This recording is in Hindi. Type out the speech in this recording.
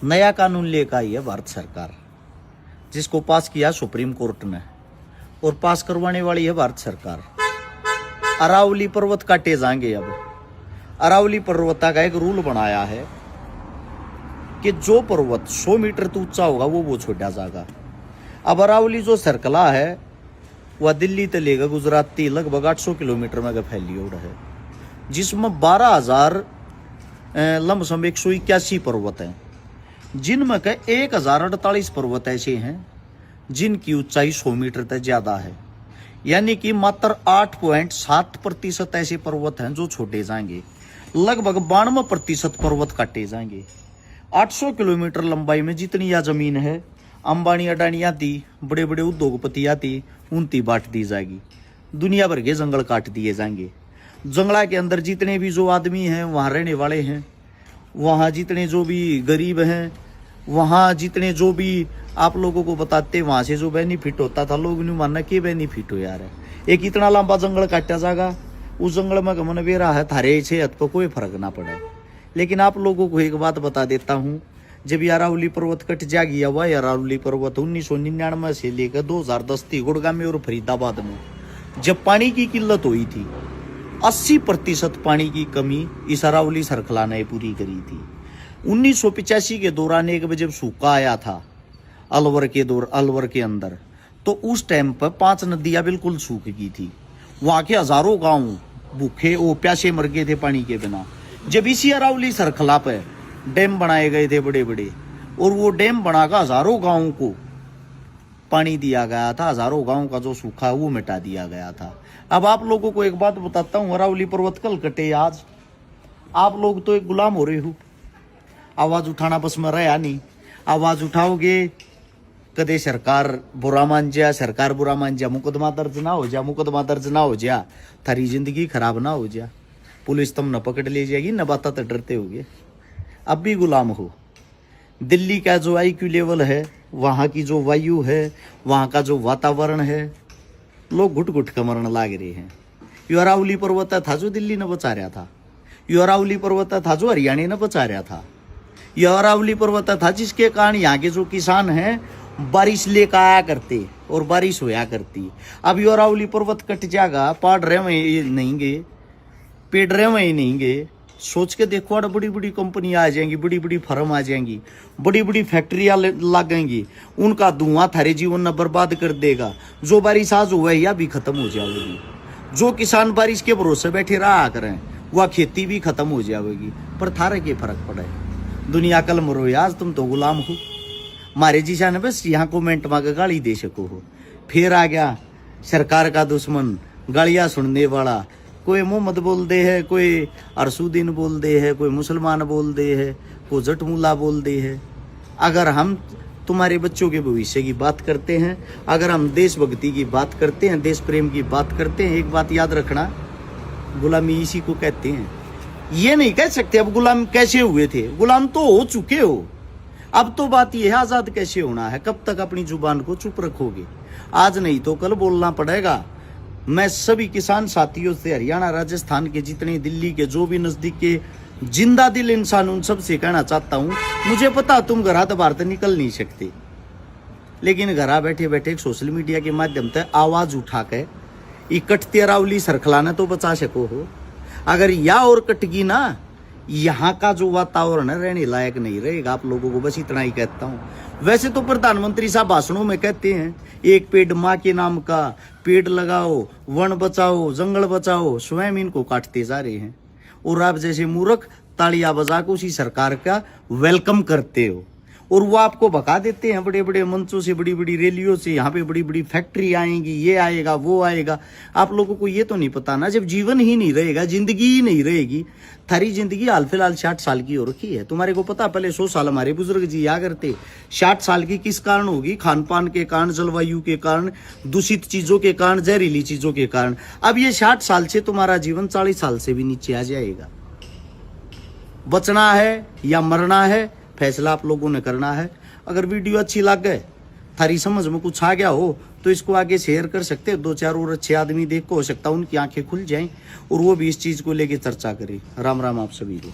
नया कानून लेकर आई है भारत सरकार, जिसको पास किया सुप्रीम कोर्ट ने, और पास करवाने वाली है भारत सरकार। अरावली पर्वत काटे जाएंगे। अब अरावली पर्वत का एक रूल बनाया है कि जो पर्वत 100 मीटर तो ऊंचा होगा वो छोटा जाएगा। अब अरावली जो सर्कला है वह दिल्ली से लेकर गुजरात तक लगभग 800 किलोमीटर में फैली हुई है, जिसमें 12,000 लमसम 181 पर्वत हैं, जिनमें के 1048 पर्वत ऐसे हैं जिनकी ऊंचाई 100 मीटर तक ज्यादा है। यानी कि मात्र 8.7% ऐसे पर्वत हैं जो छोटे जाएंगे। लगभग 92% पर्वत काटे जाएंगे। 800 किलोमीटर लंबाई में जितनी यह जमीन है, अंबानी अडानी आती, बड़े बड़े उद्योगपति आती, उनती बांट दी जाएगी। दुनिया भर के जंगल काट दिए जाएंगे। जंगला के अंदर जितने भी जो आदमी हैं वहाँ रहने वाले हैं, वहाँ जितने जो भी गरीब हैं, वहाँ जितने जो भी आप लोगों को बताते वहाँ से जो बेनिफिट होता था, लोग नहीं मानना कि बेनिफिट हो यार। एक इतना लंबा जंगल काटा जाएगा, उस जंगल में गमन बेरा है, थारे सेहत पर कोई फर्क ना पड़े। लेकिन आप लोगों को एक बात बता देता हूँ, जब अरावली पर्वत कट जाएगी, हुआ अरावली पर्वत 1999 से लेकर 2010 तक गुड़गांव में और फरीदाबाद में जब पानी की किल्लत हुई थी, 80% पानी की कमी इस अरावली सरखला ने पूरी करी थी। 1985 के दौरान एक जब सूखा आया था अलवर के अंदर, तो उस टाइम पर 5 नदियां बिल्कुल सूख गई थी। वहां के हजारों गांव भूखे प्यासे मर गए थे पानी के बिना। जब इसी अरावली सरखला पे डैम बनाए गए थे बड़े बड़े, और वो डैम बनाकर हजारों गांवों को पानी दिया गया था, हजारों गांव का जो सूखा वो मिटा दिया गया था। अब आप लोगों को एक बात बताता हूँ, अरावली पर्वत कल कटे आज, आप लोग तो एक गुलाम हो रहे हो। आवाज उठाना बस में रहा नहीं, आवाज उठाओगे कदे सरकार बुरा मान जा, सरकार बुरा मान जा, मुकदमा दर्ज ना हो जा, मुकदमा दर्ज ना हो जा, थारी जिंदगी खराब ना हो जा, पुलिस तुम न पकड़ ले जाएगी, न बाता तो डरते होगे। अब भी गुलाम हो। दिल्ली का जो IQ लेवल है, वहाँ की जो वायु है, वहाँ का जो वातावरण है, लोग घुट घुट के मरने लाग रहे हैं। यो अरावली पर्वत था जो दिल्ली ने बचा रहा था, यो अरावली पर्वत था जो हरियाणा ने बचा रहा था, यह अरावली पर्वत था जिसके कारण यहाँ के जो किसान हैं बारिश लेकर आया करते और बारिश होया करती। अब ये अरावली पर्वत कट जाएगा, पहाड़ रहे वहीं नहीं गे, पेड़ रहे वहीं नहीं गे। सोच के देखो, और बड़ी बड़ी कंपनियां आ जाएंगी, बड़ी बड़ी फर्म आ जाएंगी, बड़ी बड़ी फैक्ट्रियां लगेंगी, उनका धुआं थारे जीवन न बर्बाद कर देगा। जो बारिश आज हुआ है या भी खत्म हो जाएगी। जो किसान बारिश के भरोसे बैठे रहा करें, वह खेती भी खत्म हो जाएगी। पर थारे के फर्क पड़े, दुनिया कल मरो आज, तुम तो गुलाम हो। मारे जी ने बस यहाँ कमेंट मांगे गाली दे सको हो। फिर आ गया सरकार का दुश्मन, गालियां सुनने वाला। कोई मोहम्मद बोल दे है, कोई अरसुद्दीन बोल दे है, कोई मुसलमान बोल दे है, कोई जटमुल्ला बोल दे है। अगर हम तुम्हारे बच्चों के भविष्य की बात करते हैं, अगर हम देशभक्ति की बात करते हैं, देश प्रेम की बात करते हैं, एक बात याद रखना, गुलामी इसी को कहते हैं। ये नहीं कह सकते अब गुलाम कैसे हुए थे, गुलाम तो हो चुके हो। अब तो बात यह है आजाद कैसे होना है। कब तक अपनी जुबान को चुप रखोगे? आज नहीं तो कल बोलना पड़ेगा। मैं सभी किसान साथियों से, हरियाणा राजस्थान के जितने, दिल्ली के जो भी नजदीक के जिंदा दिल इंसान, उन सब से कहना चाहता हूं, मुझे पता तुम घर तो बाहर निकल नहीं सकते, लेकिन घर बैठे बैठे सोशल मीडिया के माध्यम से आवाज उठा के इकट्ठे अरावली सरखला ने तो बचा सको हो। अगर या और कटगी ना, यहाँ का जो वातावरण है रहने लायक नहीं रहेगा। आप लोगों को बस इतना ही कहता हूँ। वैसे तो प्रधानमंत्री साहब भाषणों में कहते हैं, एक पेड़ माँ के नाम का, पेड़ लगाओ, वन बचाओ, जंगल बचाओ, स्वयं इनको काटते जा रहे हैं। और आप जैसे मूर्ख तालियां बजा के उसी सरकार का वेलकम करते हो, और वो आपको भगा देते हैं बड़े बड़े मंचों से, बड़ी बड़ी रैलियों से। यहाँ पे बड़ी बड़ी फैक्ट्री आएंगी, ये आएगा, वो आएगा। आप लोगों को ये तो नहीं पता ना, जब जीवन ही नहीं रहेगा, जिंदगी ही नहीं रहेगी। थारी जिंदगी हाल फिलहाल 60 साल की हो रखी है। तुम्हारे को पता, पहले 100 साल हमारे बुजुर्ग जी या करते। 60 साल की किस कारण होगी? खान पान के कारण, जलवायु के कारण, दूषित चीजों के कारण, जहरीली चीजों के कारण। अब ये 60 साल से तुम्हारा जीवन 40 साल से भी नीचे आ जाएगा। बचना है या मरना है, फैसला आप लोगों ने करना है। अगर वीडियो अच्छी लग गए, थारी समझ में कुछ आ गया हो, तो इसको आगे शेयर कर सकते हैं। 2-4 और अच्छे आदमी देख को हो सकता है उनकी आंखें खुल जाएं और वो भी इस चीज को लेके चर्चा करें। राम राम आप सभी को।